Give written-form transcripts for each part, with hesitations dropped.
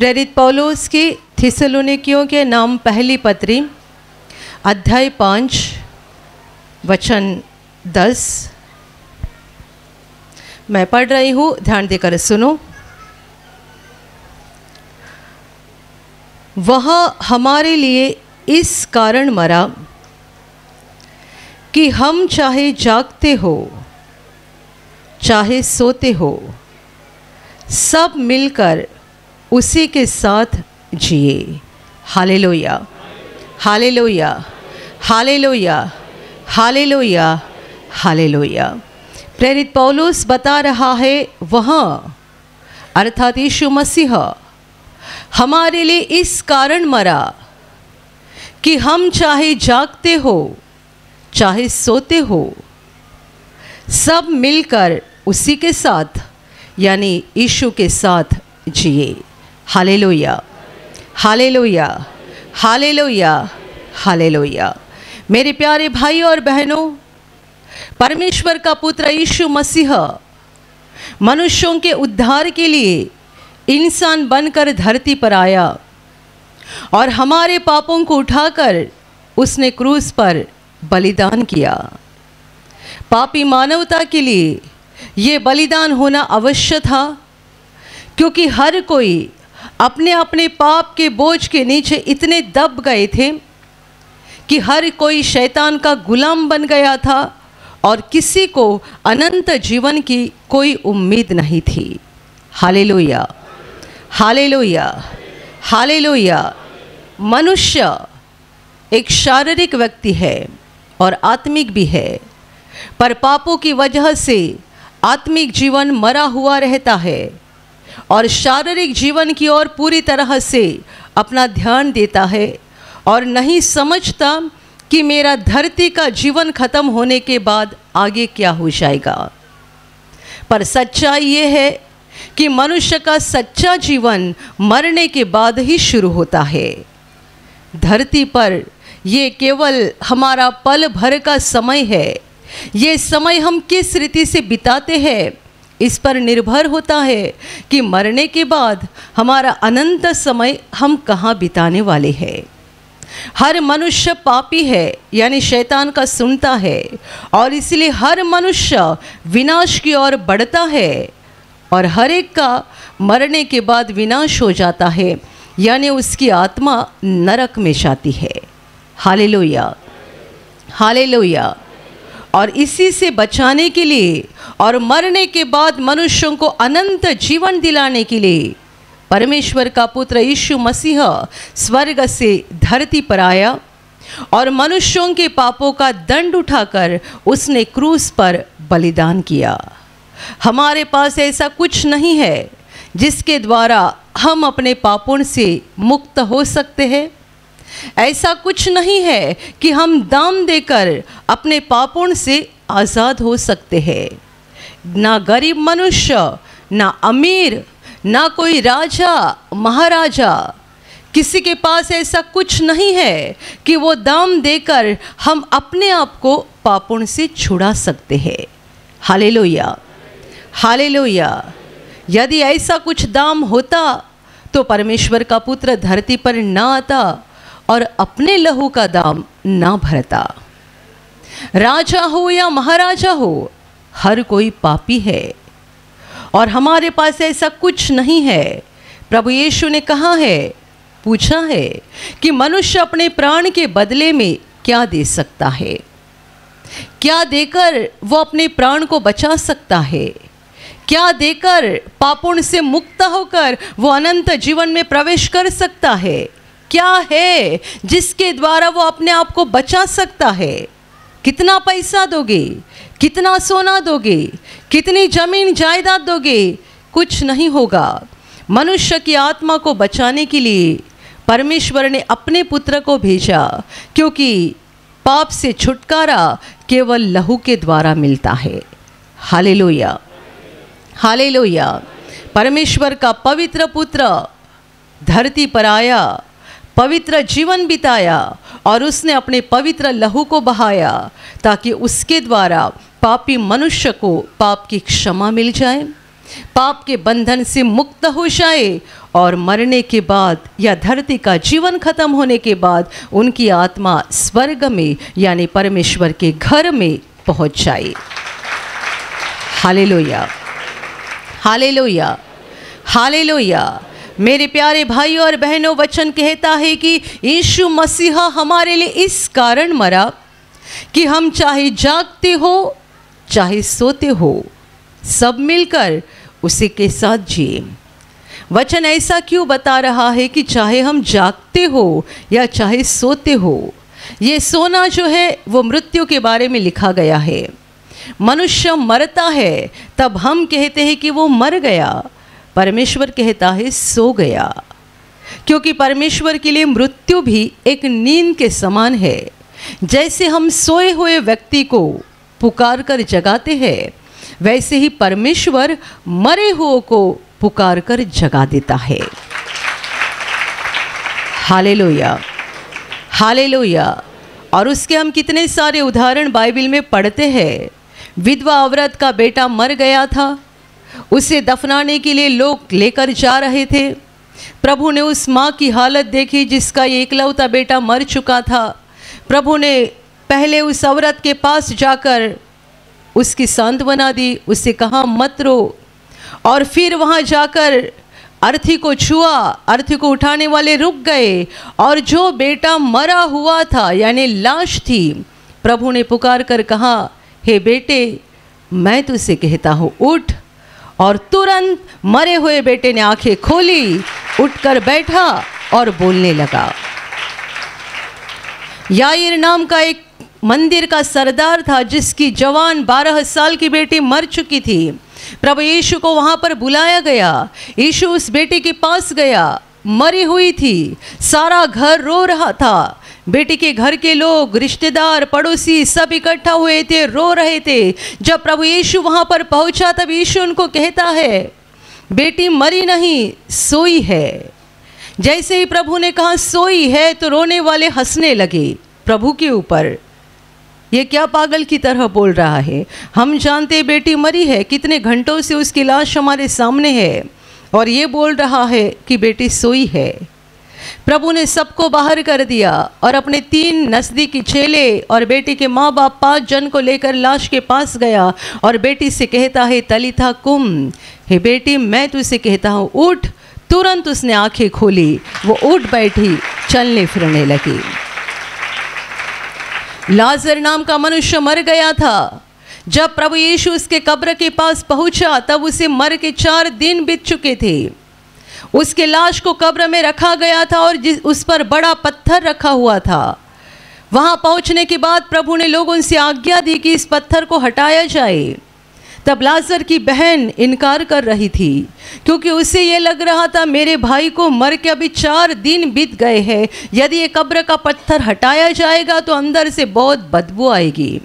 प्रेरित पौलुस की थिस्सलुनीकियों के नाम पहली पत्री अध्याय 5 वचन 10 मैं पढ़ रही हूँ, ध्यान देकर सुनो। वह हमारे लिए इस कारण मरा कि हम चाहे जागते हो चाहे सोते हो सब मिलकर उसी के साथ जिए। Hallelujah, hallelujah, hallelujah, hallelujah, hallelujah. प्रेरित पौलुस बता रहा है वहाँ अर्थात यीशु मसीह हमारे लिए इस कारण मरा कि हम चाहे जागते हो चाहे सोते हो सब मिलकर उसी के साथ यानी यीशु के साथ जिए। Hallelujah, hallelujah, hallelujah, hallelujah. मेरे प्यारे भाइयों और बहनों, परमेश्वर का पुत्र यीशु मसीह मनुष्यों के उद्धार के लिए इंसान बनकर धरती पर आया और हमारे पापों को उठाकर उसने क्रूस पर बलिदान किया। पापी मानवता के लिए ये बलिदान होना अवश्य था, क्योंकि हर कोई अपने अपने पाप के बोझ के नीचे इतने दब गए थे कि हर कोई शैतान का गुलाम बन गया था और किसी को अनंत जीवन की कोई उम्मीद नहीं थी। Hallelujah, hallelujah, hallelujah. मनुष्य एक शारीरिक व्यक्ति है और आत्मिक भी है, पर पापों की वजह से आत्मिक जीवन मरा हुआ रहता है और शारीरिक जीवन की ओर पूरी तरह से अपना ध्यान देता है और नहीं समझता कि मेरा धरती का जीवन खत्म होने के बाद आगे क्या हो जाएगा। पर सच्चाई ये है कि मनुष्य का सच्चा जीवन मरने के बाद ही शुरू होता है। धरती पर ये केवल हमारा पल भर का समय है। ये समय हम किस रीति से बिताते हैं इस पर निर्भर होता है कि मरने के बाद हमारा अनंत समय हम कहाँ बिताने वाले हैं। हर मनुष्य पापी है यानी शैतान का सुनता है और इसलिए हर मनुष्य विनाश की ओर बढ़ता है और हर एक का मरने के बाद विनाश हो जाता है यानी उसकी आत्मा नरक में जाती है। Hallelujah, hallelujah. और इसी से बचाने के लिए और मरने के बाद मनुष्यों को अनंत जीवन दिलाने के लिए परमेश्वर का पुत्र यीशु मसीह स्वर्ग से धरती पर आया और मनुष्यों के पापों का दंड उठाकर उसने क्रूस पर बलिदान किया। हमारे पास ऐसा कुछ नहीं है जिसके द्वारा हम अपने पापों से मुक्त हो सकते हैं। ऐसा कुछ नहीं है कि हम दाम देकर अपने पापों से आज़ाद हो सकते हैं। ना गरीब मनुष्य, ना अमीर, ना कोई राजा महाराजा, किसी के पास ऐसा कुछ नहीं है कि वो दाम देकर हम अपने आप को पापों से छुड़ा सकते हैं। Hallelujah, hallelujah. यदि ऐसा कुछ दाम होता तो परमेश्वर का पुत्र धरती पर ना आता और अपने लहू का दाम ना भरता। राजा हो या महाराजा हो, हर कोई पापी है और हमारे पास ऐसा कुछ नहीं है। प्रभु यीशु ने कहा है, पूछा है कि मनुष्य अपने प्राण के बदले में क्या दे सकता है, क्या देकर वो अपने प्राण को बचा सकता है, क्या देकर पापों से मुक्त होकर वो अनंत जीवन में प्रवेश कर सकता है, क्या है जिसके द्वारा वो अपने आप को बचा सकता है। कितना पैसा दोगे, कितना सोना दोगे, कितनी जमीन जायदाद दोगे, कुछ नहीं होगा। मनुष्य की आत्मा को बचाने के लिए परमेश्वर ने अपने पुत्र को भेजा, क्योंकि पाप से छुटकारा केवल लहू के द्वारा मिलता है। Hallelujah, hallelujah. परमेश्वर का पवित्र पुत्र धरती पर आया, पवित्र जीवन बिताया और उसने अपने पवित्र लहू को बहाया ताकि उसके द्वारा पापी मनुष्य को पाप की क्षमा मिल जाए, पाप के बंधन से मुक्त हो जाए और मरने के बाद या धरती का जीवन खत्म होने के बाद उनकी आत्मा स्वर्ग में यानी परमेश्वर के घर में पहुंच जाए। Hallelujah, hallelujah, hallelujah. मेरे प्यारे भाई और बहनों, वचन कहता है कि यीशु मसीहा हमारे लिए इस कारण मरा कि हम चाहे जागते हो चाहे सोते हो, सब मिलकर उसी के साथ जिए। वचन ऐसा क्यों बता रहा है कि चाहे हम जागते हो या चाहे सोते हो? ये सोना जो है वो मृत्यु के बारे में लिखा गया है। मनुष्य मरता है तब हम कहते हैं कि वो मर गया, परमेश्वर कहता है सो गया, क्योंकि परमेश्वर के लिए मृत्यु भी एक नींद के समान है। जैसे हम सोए हुए व्यक्ति को पुकार कर जगाते हैं, वैसे ही परमेश्वर मरे हुए को पुकार कर जगा देता है। Hallelujah, hallelujah. और उसके हम कितने सारे उदाहरण बाइबल में पढ़ते हैं। विधवा औरत का बेटा मर गया था, उसे दफनाने के लिए लोग लेकर जा रहे थे। प्रभु ने उस माँ की हालत देखी जिसका ये इकलौता बेटा मर चुका था। प्रभु ने पहले उस औरत के पास जाकर उसकी सांत्वना दी, उससे कहा मत रो, और फिर वहाँ जाकर अर्थी को छुआ, अर्थी को उठाने वाले रुक गए, और जो बेटा मरा हुआ था यानी लाश थी, प्रभु ने पुकार कर कहा, हे बेटे मैं तुझसे कहता हूँ उठ। और तुरंत मरे हुए बेटे ने आंखें खोली, उठकर बैठा और बोलने लगा। याईर नाम का एक मंदिर का सरदार था जिसकी जवान 12 साल की बेटी मर चुकी थी। प्रभु यीशु को वहां पर बुलाया गया। यीशु उस बेटी के पास गया, मरी हुई थी, सारा घर रो रहा था। बेटी के घर के लोग, रिश्तेदार, पड़ोसी सब इकट्ठा हुए थे, रो रहे थे। जब प्रभु यीशु वहां पर पहुंचा तब यीशु उनको कहता है, बेटी मरी नहीं, सोई है। जैसे ही प्रभु ने कहा सोई है तो रोने वाले हंसने लगे प्रभु के ऊपर। ये क्या पागल की तरह बोल रहा है? हम जानते बेटी मरी है, कितने घंटों से उसकी लाश हमारे सामने है, और ये बोल रहा है कि बेटी सोई है। प्रभु ने सबको बाहर कर दिया और अपने 3 नज़दीकी चेले और बेटी के माँ बाप 5 जन को लेकर लाश के पास गया और बेटी से कहता है तलीथा कुम, हे बेटी मैं तुझसे कहता हूँ उठ। तुरंत उसने आंखें खोली, वो उठ बैठी, चलने फिरने लगी। लाजर नाम का मनुष्य मर गया था। जब प्रभु यीशु उसके कब्र के पास पहुंचा तब उसे मर के 4 दिन बीत चुके थे। उसके लाश को कब्र में रखा गया था और उस पर बड़ा पत्थर रखा हुआ था। वहां पहुंचने के बाद प्रभु ने लोगों से आज्ञा दी कि इस पत्थर को हटाया जाए। तब लाजर की बहन इनकार कर रही थी, क्योंकि उसे ये लग रहा था मेरे भाई को मर के अभी 4 दिन बीत गए हैं, यदि ये कब्र का पत्थर हटाया जाएगा तो अंदर से बहुत बदबू आएगी।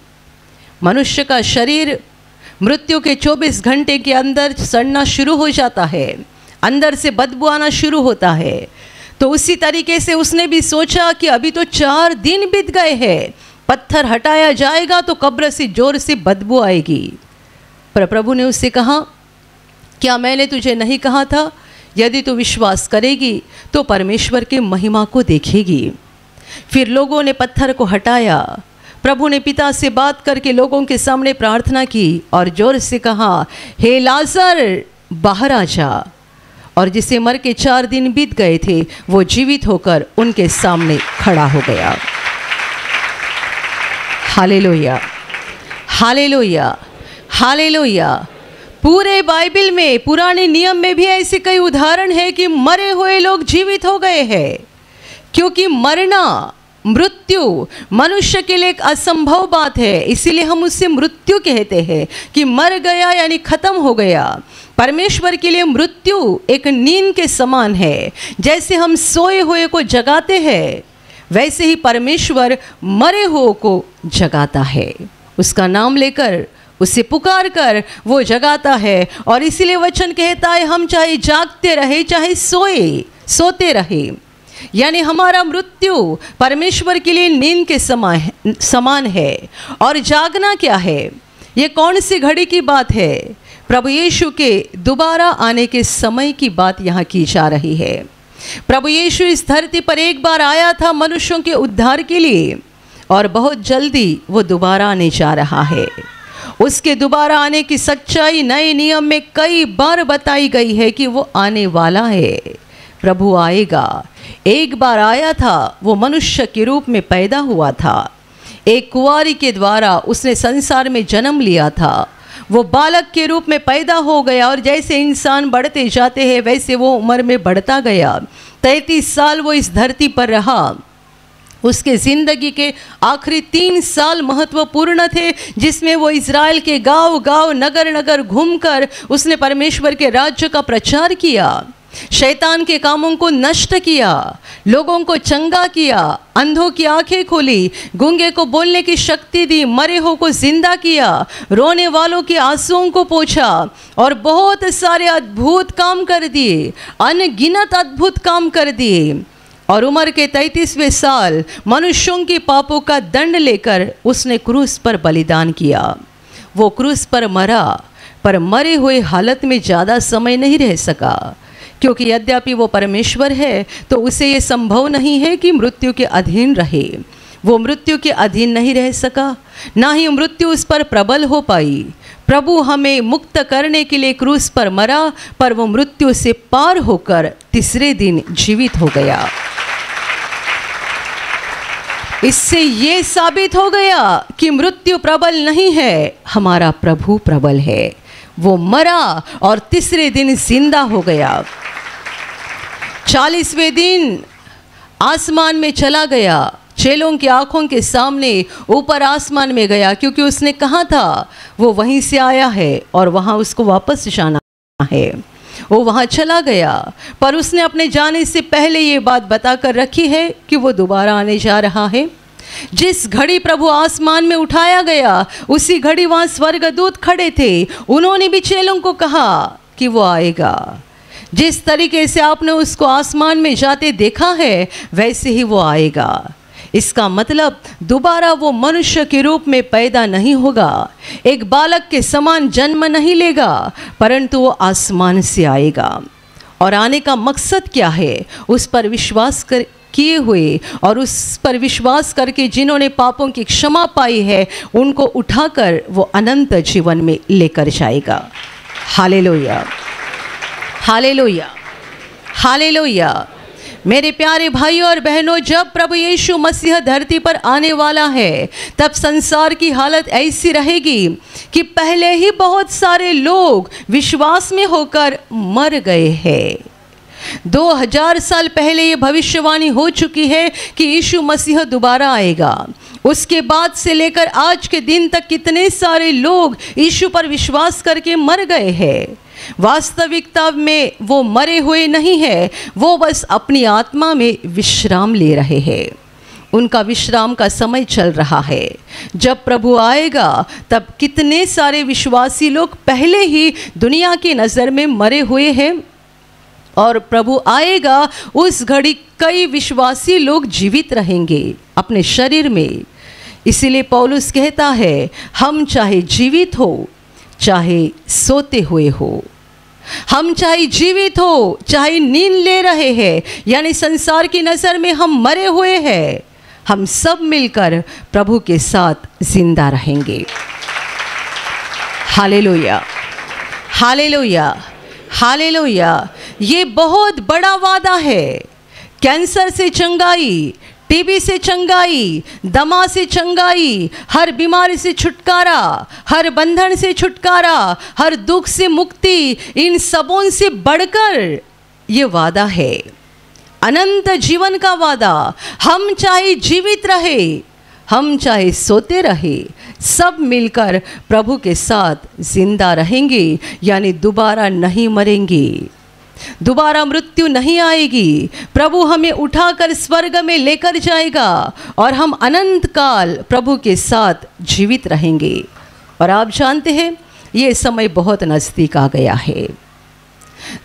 मनुष्य का शरीर मृत्यु के 24 घंटे के अंदर सड़ना शुरू हो जाता है, अंदर से बदबू आना शुरू होता है। तो उसी तरीके से उसने भी सोचा कि अभी तो 4 दिन बीत गए हैं, पत्थर हटाया जाएगा तो कब्र से जोर से बदबू आएगी। पर प्रभु ने उससे कहा, क्या मैंने तुझे नहीं कहा था, यदि तू विश्वास करेगी तो परमेश्वर के महिमा को देखेगी। फिर लोगों ने पत्थर को हटाया। प्रभु ने पिता से बात करके लोगों के सामने प्रार्थना की और जोर से कहा, हे लाजर बाहर आ जा। और जिसे मर के 4 दिन बीत गए थे वो जीवित होकर उनके सामने खड़ा हो गया। Hallelujah, hallelujah, hallelujah. पूरे बाइबल में, पुराने नियम में भी ऐसे कई उदाहरण है कि मरे हुए लोग जीवित हो गए हैं, क्योंकि मरना, मृत्यु मनुष्य के लिए एक असंभव बात है, इसीलिए हम उससे मृत्यु कहते हैं कि मर गया यानी खत्म हो गया। परमेश्वर के लिए मृत्यु एक नींद के समान है। जैसे हम सोए हुए को जगाते हैं, वैसे ही परमेश्वर मरे हुए को जगाता है। उसका नाम लेकर, उसे पुकार कर वो जगाता है। और इसीलिए वचन कहता है हम चाहे जागते रहे चाहे सोते रहे, यानी हमारा मृत्यु परमेश्वर के लिए नींद के समान है। और जागना क्या है? ये कौन सी घड़ी की बात है? प्रभु यीशु के दोबारा आने के समय की बात यहाँ की जा रही है। प्रभु यीशु इस धरती पर एक बार आया था मनुष्यों के उद्धार के लिए, और बहुत जल्दी वो दोबारा आने जा रहा है। उसके दोबारा आने की सच्चाई नए नियम में कई बार बताई गई है कि वो आने वाला है। प्रभु आएगा। एक बार आया था, वो मनुष्य के रूप में पैदा हुआ था। एक कुंवारी के द्वारा उसने संसार में जन्म लिया था। वो बालक के रूप में पैदा हो गया, और जैसे इंसान बढ़ते जाते हैं वैसे वो उम्र में बढ़ता गया। 33 साल वो इस धरती पर रहा। उसके ज़िंदगी के आखिरी 3 साल महत्वपूर्ण थे, जिसमें वो इज़राइल के गांव गांव नगर नगर घूमकर उसने परमेश्वर के राज्य का प्रचार किया, शैतान के कामों को नष्ट किया, लोगों को चंगा किया, अंधों की आंखें खोली, गूंगे को बोलने की शक्ति दी, मरे हो को जिंदा किया, रोने वालों के आंसुओं को पोंछा, और बहुत सारे अद्भुत काम कर दिए, अनगिनत अद्भुत काम कर दिए। और उम्र के 33वें साल मनुष्यों के पापों का दंड लेकर उसने क्रूस पर बलिदान किया। वो क्रूस पर मरा, पर मरे हुए हालत में ज़्यादा समय नहीं रह सका, क्योंकि यद्यपि वो परमेश्वर है तो उसे ये संभव नहीं है कि मृत्यु के अधीन रहे। वो मृत्यु के अधीन नहीं रह सका, ना ही मृत्यु उस पर प्रबल हो पाई। प्रभु हमें मुक्त करने के लिए क्रूस पर मरा, पर वो मृत्यु से पार होकर तीसरे दिन जीवित हो गया। इससे ये साबित हो गया कि मृत्यु प्रबल नहीं है, हमारा प्रभु प्रबल है। वो मरा और तीसरे दिन जिंदा हो गया। 40वें दिन आसमान में चला गया, चेलों की आंखों के सामने ऊपर आसमान में गया, क्योंकि उसने कहा था वो वहीं से आया है और वहाँ उसको वापस जाना है। वो वहाँ चला गया, पर उसने अपने जाने से पहले ये बात बताकर रखी है कि वो दोबारा आने जा रहा है। जिस घड़ी प्रभु आसमान में उठाया गया, उसी घड़ी वहाँ स्वर्गदूत खड़े थे। उन्होंने भी चेलों को कहा कि वो आएगा। जिस तरीके से आपने उसको आसमान में जाते देखा है, वैसे ही वो आएगा। इसका मतलब दोबारा वो मनुष्य के रूप में पैदा नहीं होगा, एक बालक के समान जन्म नहीं लेगा, परंतु वो आसमान से आएगा। और आने का मकसद क्या है? उस पर विश्वास किए हुए और उस पर विश्वास करके जिन्होंने पापों की क्षमा पाई है, उनको उठाकर वो अनंत जीवन में लेकर जाएगा। Hallelujah, hallelujah, hallelujah. मेरे प्यारे भाइयों और बहनों, जब प्रभु यीशु मसीह धरती पर आने वाला है, तब संसार की हालत ऐसी रहेगी कि पहले ही बहुत सारे लोग विश्वास में होकर मर गए हैं। 2000 साल पहले ये भविष्यवाणी हो चुकी है कि यीशु मसीह दोबारा आएगा। उसके बाद से लेकर आज के दिन तक कितने सारे लोग यीशु पर विश्वास करके मर गए हैं। वास्तविकता में वो मरे हुए नहीं है, वो बस अपनी आत्मा में विश्राम ले रहे हैं। उनका विश्राम का समय चल रहा है। जब प्रभु आएगा तब कितने सारे विश्वासी लोग पहले ही दुनिया की नज़र में मरे हुए हैं, और प्रभु आएगा उस घड़ी कई विश्वासी लोग जीवित रहेंगे अपने शरीर में। इसीलिए पौलुस कहता है, हम चाहे जीवित हो चाहे सोते हुए हो, हम चाहे जीवित हो चाहे नींद ले रहे हैं, यानी संसार की नज़र में हम मरे हुए हैं, हम सब मिलकर प्रभु के साथ जिंदा रहेंगे। Hallelujah, hallelujah, hallelujah. ये बहुत बड़ा वादा है। कैंसर से चंगाई, टीबी से चंगाई, दमा से चंगाई, हर बीमारी से छुटकारा, हर बंधन से छुटकारा, हर दुख से मुक्ति, इन सबों से बढ़कर ये वादा है, अनंत जीवन का वादा। हम चाहे जीवित रहे, हम चाहे सोते रहे, सब मिलकर प्रभु के साथ जिंदा रहेंगे, यानी दोबारा नहीं मरेंगे, दोबारा मृत्यु नहीं आएगी। प्रभु हमें उठाकर स्वर्ग में लेकर जाएगा और हम अनंत काल प्रभु के साथ जीवित रहेंगे। और आप जानते हैं ये समय बहुत नज़दीक आ गया है।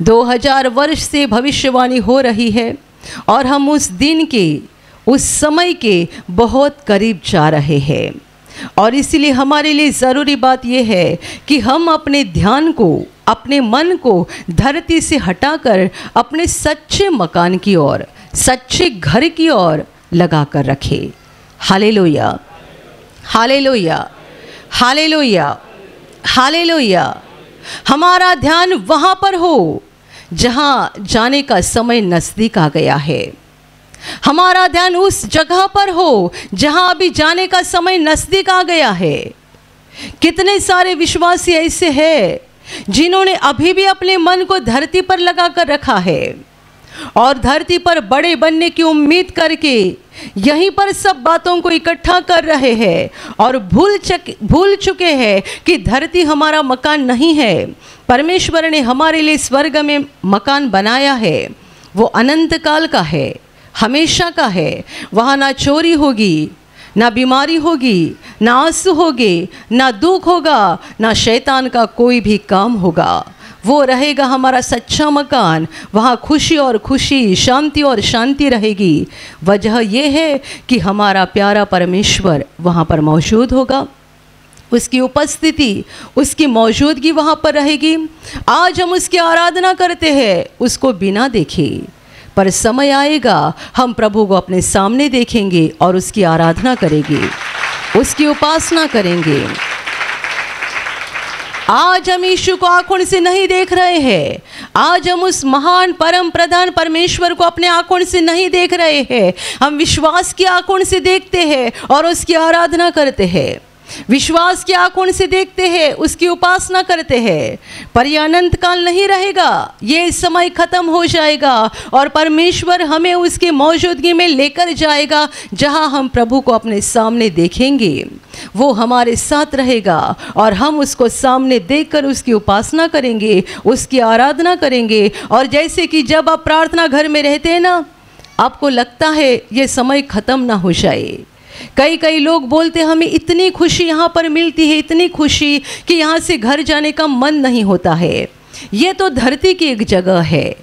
2000 वर्ष से भविष्यवाणी हो रही है और हम उस दिन के, उस समय के बहुत करीब जा रहे हैं। और इसीलिए हमारे लिए ज़रूरी बात यह है कि हम अपने ध्यान को, अपने मन को धरती से हटाकर अपने सच्चे मकान की ओर, सच्चे घर की ओर लगा कर रखें। Hallelujah, hallelujah, hallelujah, hallelujah. हमारा ध्यान वहाँ पर हो जहाँ जाने का समय नज़दीक आ गया है। हमारा ध्यान उस जगह पर हो जहाँ अभी जाने का समय नज़दीक आ गया है। कितने सारे विश्वासी ऐसे हैं जिन्होंने अभी भी अपने मन को धरती पर लगा कर रखा है और धरती पर बड़े बनने की उम्मीद करके यहीं पर सब बातों को इकट्ठा कर रहे हैं और भूल चुके हैं कि धरती हमारा मकान नहीं है। परमेश्वर ने हमारे लिए स्वर्ग में मकान बनाया है, वो अनंत काल का है, हमेशा का है। वहाँ ना चोरी होगी, ना बीमारी होगी, ना आंसू होगे, ना दुख होगा, ना शैतान का कोई भी काम होगा। वो रहेगा हमारा सच्चा मकान। वहाँ खुशी और खुशी, शांति और शांति रहेगी। वजह यह है कि हमारा प्यारा परमेश्वर वहाँ पर मौजूद होगा, उसकी उपस्थिति, उसकी मौजूदगी वहाँ पर रहेगी। आज हम उसकी आराधना करते हैं उसको बिना देखे, पर समय आएगा हम प्रभु को अपने सामने देखेंगे और उसकी आराधना करेंगे, उसकी उपासना करेंगे। आज हम यीशु को आंखों से नहीं देख रहे हैं, आज हम उस महान परम प्रधान परमेश्वर को अपने आंखों से नहीं देख रहे हैं, हम विश्वास की आंखों से देखते हैं और उसकी आराधना करते हैं। विश्वास की आंखों से देखते हैं, उसकी उपासना करते हैं। पर यह अनंत काल नहीं रहेगा, ये समय खत्म हो जाएगा और परमेश्वर हमें उसकी मौजूदगी में लेकर जाएगा जहां हम प्रभु को अपने सामने देखेंगे। वो हमारे साथ रहेगा और हम उसको सामने देखकर उसकी उपासना करेंगे, उसकी आराधना करेंगे। और जैसे कि जब आप प्रार्थना घर में रहते हैं ना, आपको लगता है ये समय खत्म ना हो जाए। कई लोग बोलते हैं हमें इतनी खुशी यहाँ पर मिलती है, इतनी खुशी कि यहाँ से घर जाने का मन नहीं होता है। ये तो धरती की एक जगह है।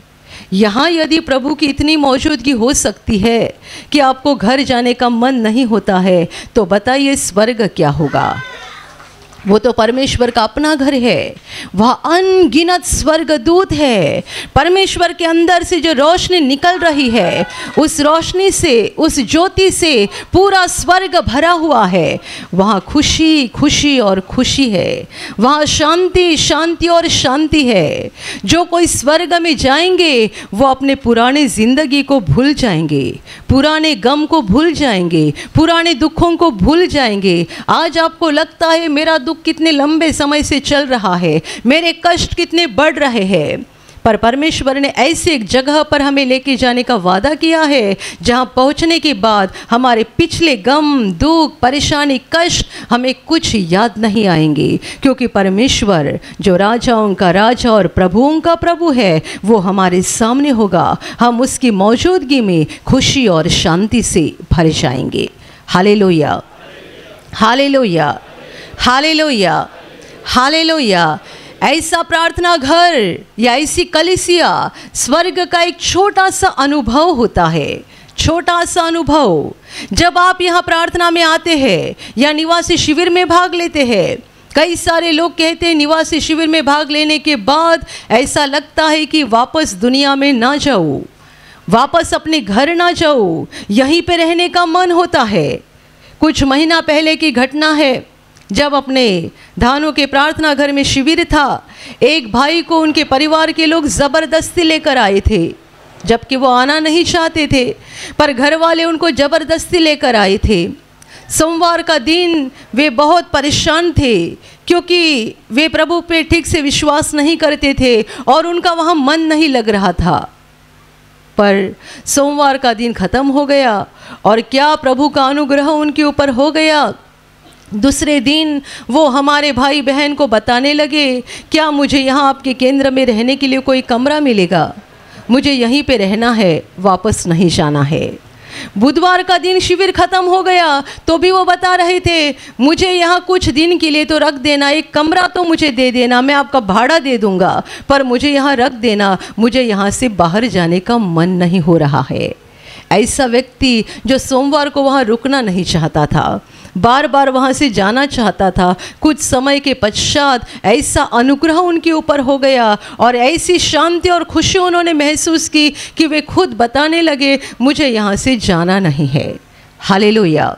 यहाँ यदि प्रभु की इतनी मौजूदगी हो सकती है कि आपको घर जाने का मन नहीं होता है, तो बताइए स्वर्ग क्या होगा। वो तो परमेश्वर का अपना घर है, वह अनगिनत स्वर्गदूत है। परमेश्वर के अंदर से जो रोशनी निकल रही है, उस रोशनी से, उस ज्योति से पूरा स्वर्ग भरा हुआ है। वहाँ खुशी, खुशी और खुशी है, वहाँ शांति, शांति और शांति है। जो कोई स्वर्ग में जाएंगे वो अपने पुराने ज़िंदगी को भूल जाएंगे, पुराने गम को भूल जाएंगे, पुराने दुखों को भूल जाएंगे। आज आपको लगता है मेरा दुख कितने लंबे समय से चल रहा है, मेरे कष्ट कितने बढ़ रहे हैं, पर परमेश्वर ने ऐसे एक जगह पर हमें लेके जाने का वादा किया है जहां पहुंचने के बाद हमारे पिछले गम, दुख, परेशानी, कष्ट हमें कुछ याद नहीं आएंगे, क्योंकि परमेश्वर जो राजाओं का राजा और प्रभुओं का प्रभु है वो हमारे सामने होगा। हम उसकी मौजूदगी में खुशी और शांति से भर जाएंगे। Hallelujah, hallelujah, hallelujah, hallelujah. ऐसा प्रार्थना घर या ऐसी कलीसिया स्वर्ग का एक छोटा सा अनुभव होता है, छोटा सा अनुभव। जब आप यहाँ प्रार्थना में आते हैं या निवासी शिविर में भाग लेते हैं, कई सारे लोग कहते हैं निवासी शिविर में भाग लेने के बाद ऐसा लगता है कि वापस दुनिया में ना जाओ, वापस अपने घर ना जाओ, यहीं पे रहने का मन होता है। कुछ महीना पहले की घटना है, जब अपने धानों के प्रार्थना घर में शिविर था, एक भाई को उनके परिवार के लोग ज़बरदस्ती लेकर आए थे, जबकि वो आना नहीं चाहते थे, पर घर वाले उनको ज़बरदस्ती लेकर आए थे। सोमवार का दिन वे बहुत परेशान थे, क्योंकि वे प्रभु पे ठीक से विश्वास नहीं करते थे और उनका वहाँ मन नहीं लग रहा था। पर सोमवार का दिन ख़त्म हो गया और क्या प्रभु का अनुग्रह उनके ऊपर हो गया। दूसरे दिन वो हमारे भाई बहन को बताने लगे, क्या मुझे यहाँ आपके केंद्र में रहने के लिए कोई कमरा मिलेगा, मुझे यहीं पे रहना है, वापस नहीं जाना है। बुधवार का दिन शिविर ख़त्म हो गया तो भी वो बता रहे थे, मुझे यहाँ कुछ दिन के लिए तो रख देना, एक कमरा तो मुझे दे देना, मैं आपका भाड़ा दे दूँगा, पर मुझे यहाँ रख देना, मुझे यहाँ से बाहर जाने का मन नहीं हो रहा है। ऐसा व्यक्ति जो सोमवार को वहाँ रुकना नहीं चाहता था, बार बार वहाँ से जाना चाहता था। कुछ समय के पश्चात ऐसा अनुग्रह उनके ऊपर हो गया और ऐसी शांति और खुशी उन्होंने महसूस की कि वे खुद बताने लगे, मुझे यहाँ से जाना नहीं है। Hallelujah,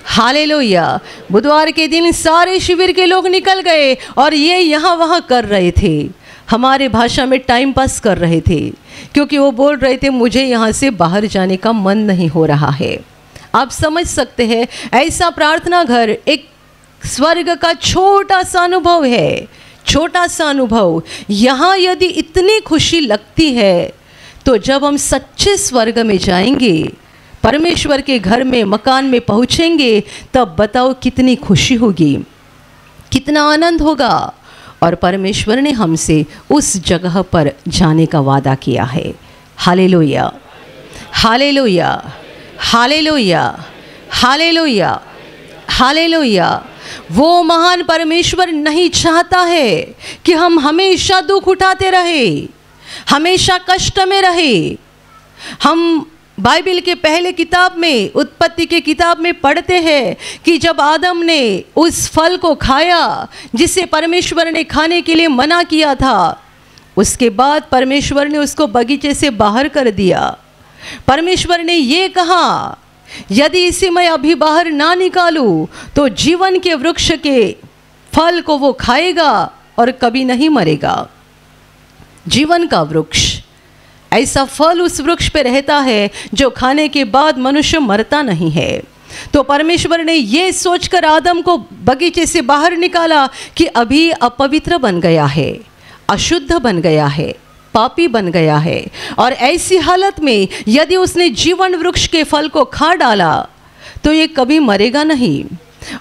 hallelujah. बुधवार के दिन सारे शिविर के लोग निकल गए और ये यहाँ वहाँ कर रहे थे, हमारे भाषा में टाइम पास कर रहे थे, क्योंकि वो बोल रहे थे मुझे यहाँ से बाहर जाने का मन नहीं हो रहा है। आप समझ सकते हैं, ऐसा प्रार्थना घर एक स्वर्ग का छोटा सा अनुभव है, छोटा सा अनुभव। यहाँ यदि इतनी खुशी लगती है तो जब हम सच्चे स्वर्ग में जाएंगे, परमेश्वर के घर में, मकान में पहुँचेंगे, तब बताओ कितनी खुशी होगी, कितना आनंद होगा। और परमेश्वर ने हमसे उस जगह पर जाने का वादा किया है। Hallelujah, hallelujah, hallelujah, hallelujah, hallelujah. वो महान परमेश्वर नहीं चाहता है कि हम हमेशा दुख उठाते रहे, हमेशा कष्ट में रहे। हम बाइबल के पहले किताब में, उत्पत्ति के किताब में पढ़ते हैं कि जब आदम ने उस फल को खाया जिसे परमेश्वर ने खाने के लिए मना किया था, उसके बाद परमेश्वर ने उसको बगीचे से बाहर कर दिया। परमेश्वर ने ये कहा, यदि इसे मैं अभी बाहर ना निकालूं तो जीवन के वृक्ष के फल को वो खाएगा और कभी नहीं मरेगा। जीवन का वृक्ष, ऐसा फल उस वृक्ष पे रहता है जो खाने के बाद मनुष्य मरता नहीं है। तो परमेश्वर ने ये सोचकर आदम को बगीचे से बाहर निकाला कि अभी अपवित्र बन गया है, अशुद्ध बन गया है, पापी बन गया है, और ऐसी हालत में यदि उसने जीवन वृक्ष के फल को खा डाला तो ये कभी मरेगा नहीं,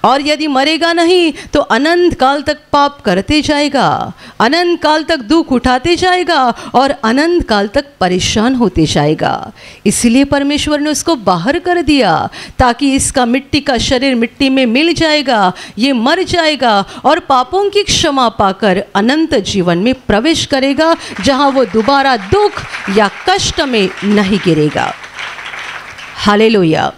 और यदि मरेगा नहीं तो अनंत काल तक पाप करते जाएगा, अनंत काल तक दुख उठाते जाएगा और अनंत काल तक परेशान होते जाएगा। इसलिए परमेश्वर ने उसको बाहर कर दिया ताकि इसका मिट्टी का शरीर मिट्टी में मिल जाएगा, ये मर जाएगा और पापों की क्षमा पाकर अनंत जीवन में प्रवेश करेगा, जहां वो दोबारा दुख या कष्ट में नहीं गिरेगा। Hallelujah,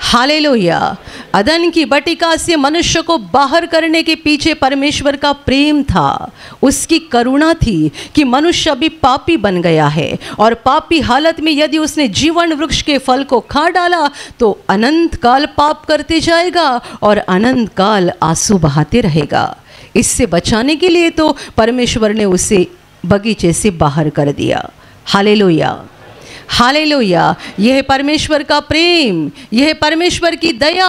hallelujah. अदन की बटिका से मनुष्य को बाहर करने के पीछे परमेश्वर का प्रेम था, उसकी करुणा थी कि मनुष्य अभी पापी बन गया है और पापी हालत में यदि उसने जीवन वृक्ष के फल को खा डाला तो अनंत काल पाप करते जाएगा और अनंत काल आंसू बहाते रहेगा। इससे बचाने के लिए तो परमेश्वर ने उसे बगीचे से बाहर कर दिया। Hallelujah, hallelujah. यह परमेश्वर का प्रेम, यह परमेश्वर की दया।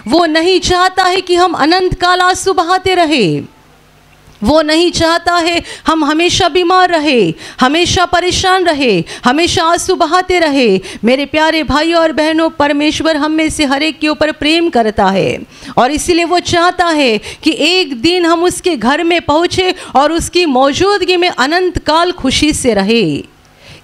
वो नहीं चाहता है कि हम अनंत काल आंसू बहाते रहे, वो नहीं चाहता है हम हमेशा बीमार रहे, हमेशा परेशान रहे, हमेशा आंसू बहाते रहे। मेरे प्यारे भाइयों और बहनों, परमेश्वर हम में से हर एक के ऊपर प्रेम करता है और इसीलिए वो चाहता है कि एक दिन हम उसके घर में पहुँचे और उसकी मौजूदगी में अनंत काल खुशी से रहे।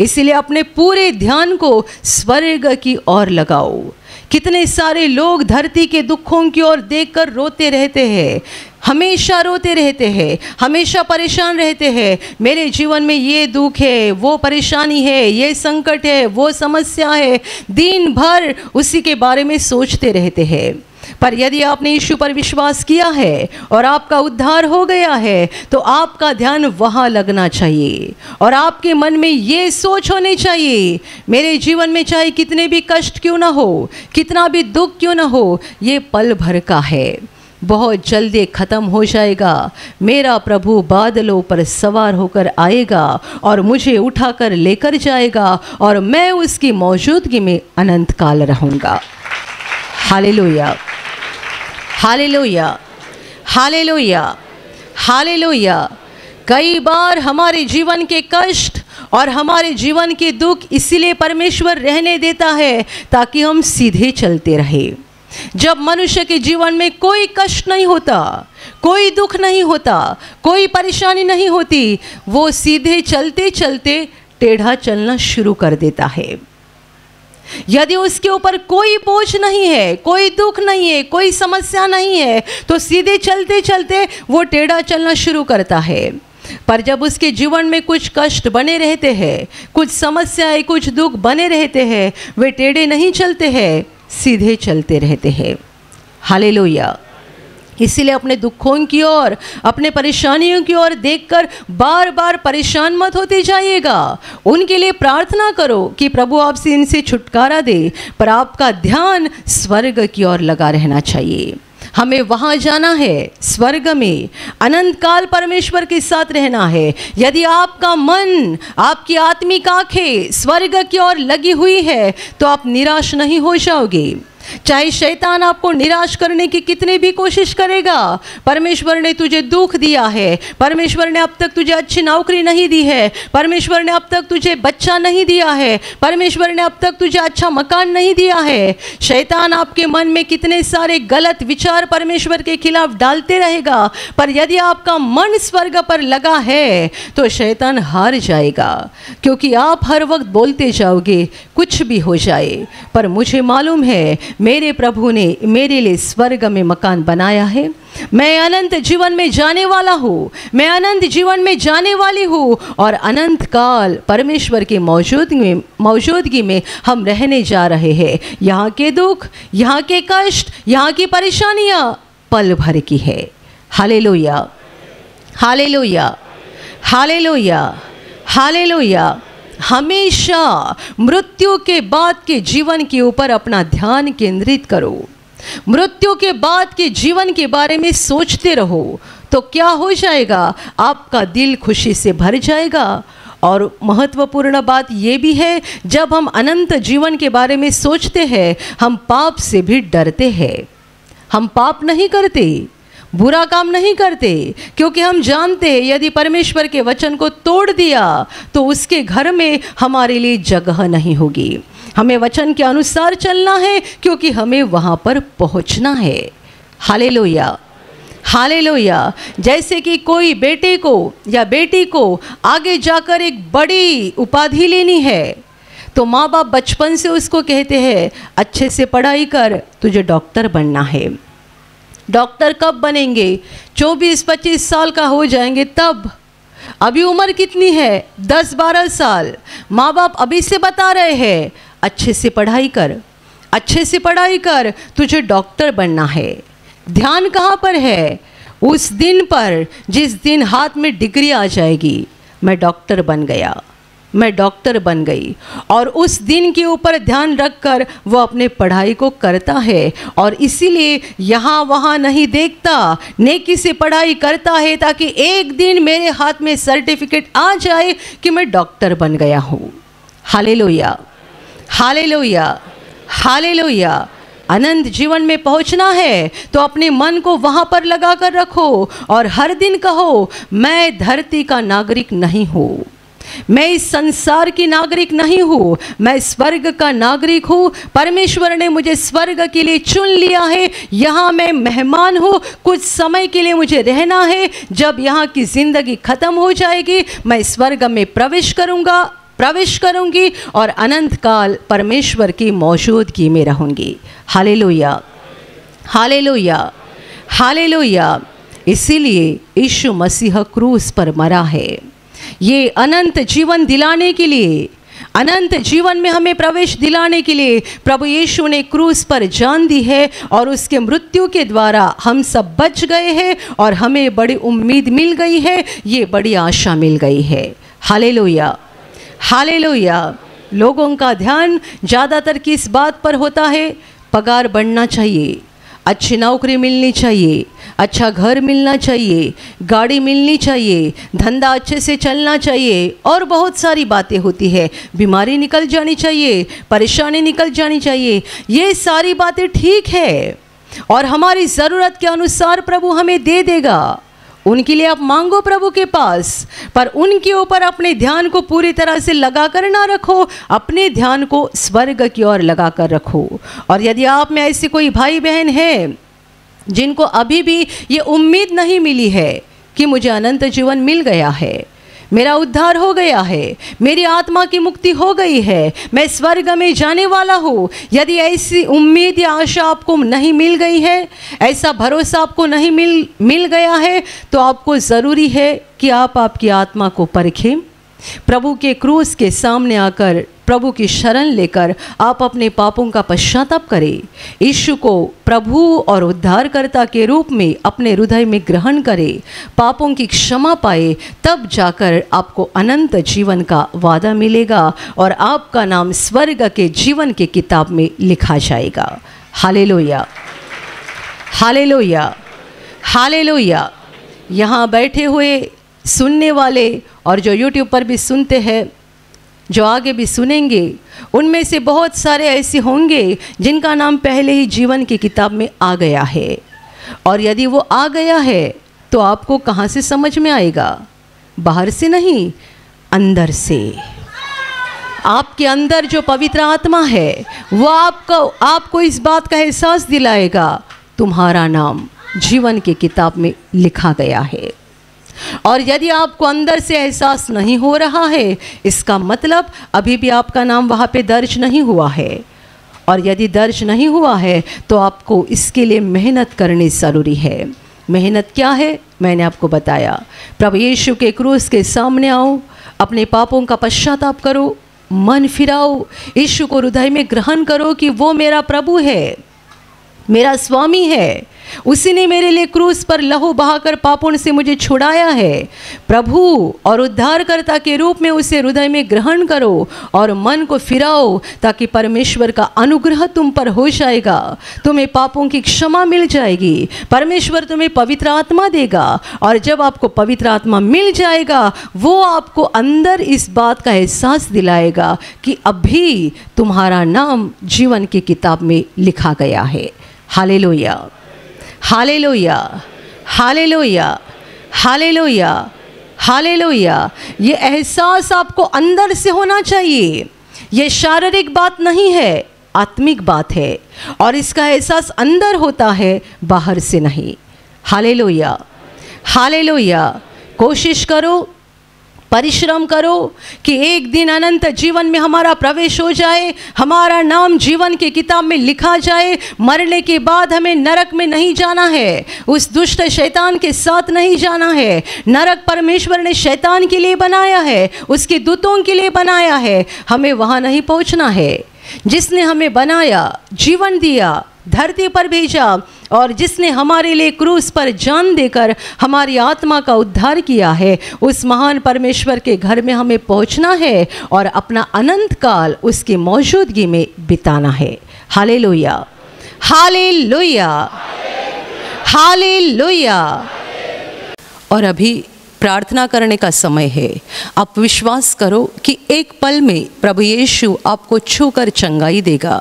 इसलिए अपने पूरे ध्यान को स्वर्ग की ओर लगाओ। कितने सारे लोग धरती के दुखों की ओर देखकर रोते रहते हैं, हमेशा रोते रहते हैं, हमेशा परेशान रहते हैं। मेरे जीवन में ये दुख है, वो परेशानी है, ये संकट है, वो समस्या है, दिन भर उसी के बारे में सोचते रहते हैं। पर यदि आपने यीशु पर विश्वास किया है और आपका उद्धार हो गया है तो आपका ध्यान वहाँ लगना चाहिए और आपके मन में ये सोच होनी चाहिए, मेरे जीवन में चाहे कितने भी कष्ट क्यों ना हो, कितना भी दुख क्यों ना हो, ये पल भर का है, बहुत जल्दी ख़त्म हो जाएगा। मेरा प्रभु बादलों पर सवार होकर आएगा और मुझे उठाकर लेकर जाएगा और मैं उसकी मौजूदगी में अनंत काल रहूँगा। Hallelujah, hallelujah, hallelujah, hallelujah. कई बार हमारे जीवन के कष्ट और हमारे जीवन के दुख इसीलिए परमेश्वर रहने देता है ताकि हम सीधे चलते रहे। जब मनुष्य के जीवन में कोई कष्ट नहीं होता, कोई दुख नहीं होता, कोई परेशानी नहीं होती, वो सीधे चलते चलते टेढ़ा चलना शुरू कर देता है। यदि उसके ऊपर कोई बोझ नहीं है, कोई दुख नहीं है, कोई समस्या नहीं है, तो सीधे चलते चलते वो टेढ़ा चलना शुरू करता है। पर जब उसके जीवन में कुछ कष्ट बने रहते हैं, कुछ समस्याएं, कुछ दुख बने रहते हैं, वे टेढ़े नहीं चलते हैं, सीधे चलते रहते हैं। हालेलुया। इसीलिए अपने दुखों की ओर, अपने परेशानियों की ओर देखकर बार बार परेशान मत होते जाइएगा। उनके लिए प्रार्थना करो कि प्रभु आपसे इनसे छुटकारा दे, पर आपका ध्यान स्वर्ग की ओर लगा रहना चाहिए। हमें वहाँ जाना है, स्वर्ग में अनंत काल परमेश्वर के साथ रहना है। यदि आपका मन, आपकी आत्मिक आंखें स्वर्ग की ओर लगी हुई है तो आप निराश नहीं हो जाओगे। चाहे शैतान आपको निराश करने की कितनी भी कोशिश करेगा, परमेश्वर ने तुझे दुख दिया है, परमेश्वर ने अब तक तुझे अच्छी नौकरी नहीं दी है, परमेश्वर ने अब तक तुझे बच्चा नहीं दिया है, परमेश्वर ने अब तक तुझे अच्छा मकान नहीं दिया है। शैतान आपके मन में कितने सारे गलत विचार परमेश्वर के खिलाफ डालते रहेगा, पर यदि आपका मन स्वर्ग पर लगा है तो शैतान हार जाएगा, क्योंकि आप हर वक्त बोलते जाओगे कुछ भी हो जाए, पर मुझे मालूम है मेरे प्रभु ने मेरे लिए स्वर्ग में मकान बनाया है। मैं अनंत जीवन में जाने वाला हूँ, मैं अनंत जीवन में जाने वाली हूँ, और अनंत काल परमेश्वर की मौजूदगी में हम रहने जा रहे हैं। यहाँ के दुख, यहाँ के कष्ट, यहाँ की परेशानियाँ पल भर की है। Hallelujah, hallelujah, hallelujah, hallelujah. हमेशा मृत्यु के बाद के जीवन के ऊपर अपना ध्यान केंद्रित करो। मृत्यु के बाद के जीवन के बारे में सोचते रहो तो क्या हो जाएगा, आपका दिल खुशी से भर जाएगा। और महत्वपूर्ण बात यह भी है, जब हम अनंत जीवन के बारे में सोचते हैं, हम पाप से भी डरते हैं। हम पाप नहीं करते, बुरा काम नहीं करते, क्योंकि हम जानते हैं यदि परमेश्वर के वचन को तोड़ दिया तो उसके घर में हमारे लिए जगह नहीं होगी। हमें वचन के अनुसार चलना है, क्योंकि हमें वहाँ पर पहुँचना है। Hallelujah, hallelujah. जैसे कि कोई बेटे को या बेटी को आगे जाकर एक बड़ी उपाधि लेनी है, तो माँ बाप बचपन से उसको कहते हैं अच्छे से पढ़ाई कर, तुझे डॉक्टर बनना है। डॉक्टर कब बनेंगे? 24-25 साल का हो जाएंगे तब। अभी उम्र कितनी है? 10-12 साल। माँ बाप अभी से बता रहे हैं अच्छे से पढ़ाई कर, अच्छे से पढ़ाई कर, तुझे डॉक्टर बनना है। ध्यान कहाँ पर है? उस दिन पर जिस दिन हाथ में डिग्री आ जाएगी, मैं डॉक्टर बन गया, मैं डॉक्टर बन गई, और उस दिन के ऊपर ध्यान रखकर वो अपने पढ़ाई को करता है। और इसीलिए यहाँ वहाँ नहीं देखता, नेकी से पढ़ाई करता है, ताकि एक दिन मेरे हाथ में सर्टिफिकेट आ जाए कि मैं डॉक्टर बन गया हूँ। Hallelujah, hallelujah, hallelujah. अनंत जीवन में पहुंचना है तो अपने मन को वहाँ पर लगा कर रखो और हर दिन कहो, मैं धरती का नागरिक नहीं हूँ, मैं इस संसार की नागरिक नहीं हूँ, मैं स्वर्ग का नागरिक हूँ। परमेश्वर ने मुझे स्वर्ग के लिए चुन लिया है। यहाँ मैं मेहमान हूँ, कुछ समय के लिए मुझे रहना है। जब यहाँ की जिंदगी खत्म हो जाएगी, मैं स्वर्ग में प्रवेश करूंगी और अनंत काल परमेश्वर की मौजूदगी में रहूंगी। Hallelujah, hallelujah, hallelujah. इसीलिए यीशु मसीह क्रूस पर मरा है, ये अनंत जीवन दिलाने के लिए, अनंत जीवन में हमें प्रवेश दिलाने के लिए प्रभु यीशु ने क्रूस पर जान दी है, और उसके मृत्यु के द्वारा हम सब बच गए हैं और हमें बड़ी उम्मीद मिल गई है, ये बड़ी आशा मिल गई है। Hallelujah, hallelujah. लोगों का ध्यान ज़्यादातर किस बात पर होता है? पगार बढ़ना चाहिए, अच्छी नौकरी मिलनी चाहिए, अच्छा घर मिलना चाहिए, गाड़ी मिलनी चाहिए, धंधा अच्छे से चलना चाहिए, और बहुत सारी बातें होती है। बीमारी निकल जानी चाहिए, परेशानी निकल जानी चाहिए। ये सारी बातें ठीक है और हमारी ज़रूरत के अनुसार प्रभु हमें दे देगा। उनके लिए आप मांगो प्रभु के पास, पर उनके ऊपर अपने ध्यान को पूरी तरह से लगा कर ना रखो, अपने ध्यान को स्वर्ग की ओर लगा कर रखो। और यदि आप में ऐसे कोई भाई बहन हैं जिनको अभी भी ये उम्मीद नहीं मिली है कि मुझे अनंत जीवन मिल गया है, मेरा उद्धार हो गया है, मेरी आत्मा की मुक्ति हो गई है, मैं स्वर्ग में जाने वाला हूँ, यदि ऐसी उम्मीद या आशा आपको नहीं मिल गई है, ऐसा भरोसा आपको नहीं मिल गया है, तो आपको ज़रूरी है कि आप आपकी आत्मा को परखें, प्रभु के क्रूस के सामने आकर प्रभु की शरण लेकर आप अपने पापों का पश्चाताप करें, यीशु को प्रभु और उद्धारकर्ता के रूप में अपने हृदय में ग्रहण करें, पापों की क्षमा पाए, तब जाकर आपको अनंत जीवन का वादा मिलेगा और आपका नाम स्वर्ग के जीवन के किताब में लिखा जाएगा। Hallelujah, hallelujah, hallelujah. यहाँ बैठे हुए सुनने वाले और जो यूट्यूब पर भी सुनते हैं, जो आगे भी सुनेंगे, उनमें से बहुत सारे ऐसे होंगे जिनका नाम पहले ही जीवन की किताब में आ गया है। और यदि वो आ गया है तो आपको कहाँ से समझ में आएगा? बाहर से नहीं, अंदर से। आपके अंदर जो पवित्र आत्मा है वो आपको इस बात का एहसास दिलाएगा, तुम्हारा नाम जीवन की किताब में लिखा गया है। और यदि आपको अंदर से एहसास नहीं हो रहा है, इसका मतलब अभी भी आपका नाम वहाँ पे दर्ज नहीं हुआ है। और यदि दर्ज नहीं हुआ है तो आपको इसके लिए मेहनत करनी ज़रूरी है। मेहनत क्या है? मैंने आपको बताया। प्रभु यीशु के क्रूस के सामने आओ, अपने पापों का पश्चाताप करो, मन फिराओ, यीशु को हृदय में ग्रहण करो कि वो मेरा प्रभु है, मेरा स्वामी है, उसी ने मेरे लिए क्रूस पर लहू बहाकर पापों से मुझे छुड़ाया है। प्रभु और उद्धारकर्ता के रूप में उसे हृदय में ग्रहण करो और मन को फिराओ, ताकि परमेश्वर का अनुग्रह तुम पर हो जाएगा, तुम्हें पापों की क्षमा मिल जाएगी, परमेश्वर तुम्हें पवित्र आत्मा देगा। और जब आपको पवित्र आत्मा मिल जाएगा, वो आपको अंदर इस बात का एहसास दिलाएगा कि अभी तुम्हारा नाम जीवन की किताब में लिखा गया है। Hallelujah, hallelujah, hallelujah, hallelujah, hallelujah. ये एहसास आपको अंदर से होना चाहिए। ये शारीरिक बात नहीं है, आत्मिक बात है। और इसका एहसास अंदर होता है, बाहर से नहीं। Hallelujah, hallelujah. कोशिश करो, परिश्रम करो कि एक दिन अनंत जीवन में हमारा प्रवेश हो जाए, हमारा नाम जीवन की किताब में लिखा जाए। मरने के बाद हमें नरक में नहीं जाना है, उस दुष्ट शैतान के साथ नहीं जाना है। नरक परमेश्वर ने शैतान के लिए बनाया है, उसके दूतों के लिए बनाया है। हमें वहाँ नहीं पहुँचना है। जिसने हमें बनाया, जीवन दिया, धरती पर भेजा और जिसने हमारे लिए क्रूस पर जान देकर हमारी आत्मा का उद्धार किया है, उस महान परमेश्वर के घर में हमें पहुंचना है और अपना अनंत काल उसकी मौजूदगी में बिताना है। Hallelujah, hallelujah, hallelujah. और अभी प्रार्थना करने का समय है। आप विश्वास करो कि एक पल में प्रभु यीशु आपको छूकर चंगाई देगा।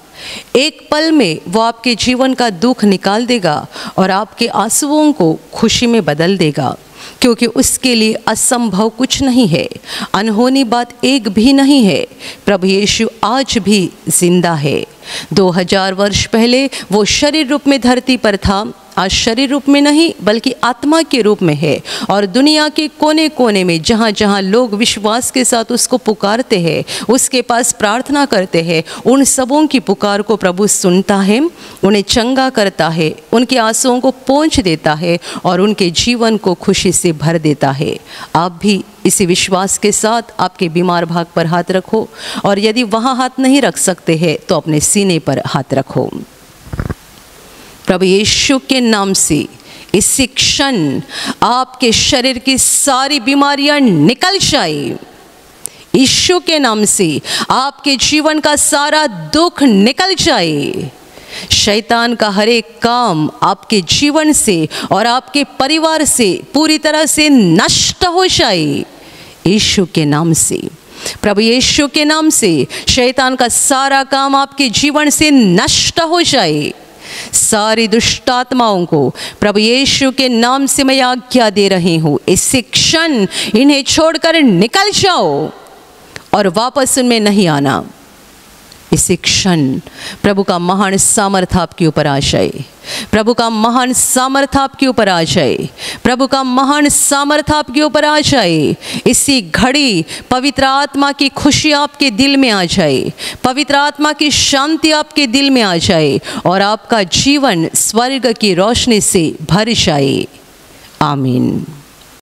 एक पल में वो आपके जीवन का दुख निकाल देगा और आपके आंसुओं को खुशी में बदल देगा, क्योंकि उसके लिए असंभव कुछ नहीं है, अनहोनी बात एक भी नहीं है। प्रभु यीशु आज भी जिंदा है। 2000 वर्ष पहले वो शरीर रूप में धरती पर था, आज शरीर रूप में नहीं बल्कि आत्मा के रूप में है। और दुनिया के कोने कोने में जहाँ जहाँ लोग विश्वास के साथ उसको पुकारते हैं, उसके पास प्रार्थना करते हैं, उन सबों की पुकार को प्रभु सुनता है, उन्हें चंगा करता है, उनके आंसुओं को पोंछ देता है और उनके जीवन को खुशी से भर देता है। आप भी इसी विश्वास के साथ आपके बीमार भाग पर हाथ रखो, और यदि वहाँ हाथ नहीं रख सकते हैं तो अपने सीने पर हाथ रखो। प्रभु यीशु के नाम से इसी क्षण आपके शरीर की सारी बीमारियां निकल जाए। यीशु के नाम से आपके जीवन का सारा दुख निकल जाए। शैतान का हर एक काम आपके जीवन से और आपके परिवार से पूरी तरह से नष्ट हो जाए। यीशु के नाम से, प्रभु यीशु के नाम से शैतान का सारा काम आपके जीवन से नष्ट हो जाए। सारी दुष्ट आत्माओं को प्रभु यीशु के नाम से मैं आज्ञा दे रही हूँ, इसी क्षण इन्हें छोड़कर निकल जाओ और वापस उनमें नहीं आना। इसी क्षण प्रभु का महान सामर्थ आपके ऊपर आ जाए, प्रभु का महान सामर्थ आपके ऊपर आ जाए, प्रभु का महान सामर्थ आपके ऊपर आ जाए। इसी घड़ी पवित्र आत्मा की खुशी आपके दिल में आ जाए, पवित्र आत्मा की शांति आपके दिल में आ जाए और आपका जीवन स्वर्ग की रोशनी से भर जाए। आमीन।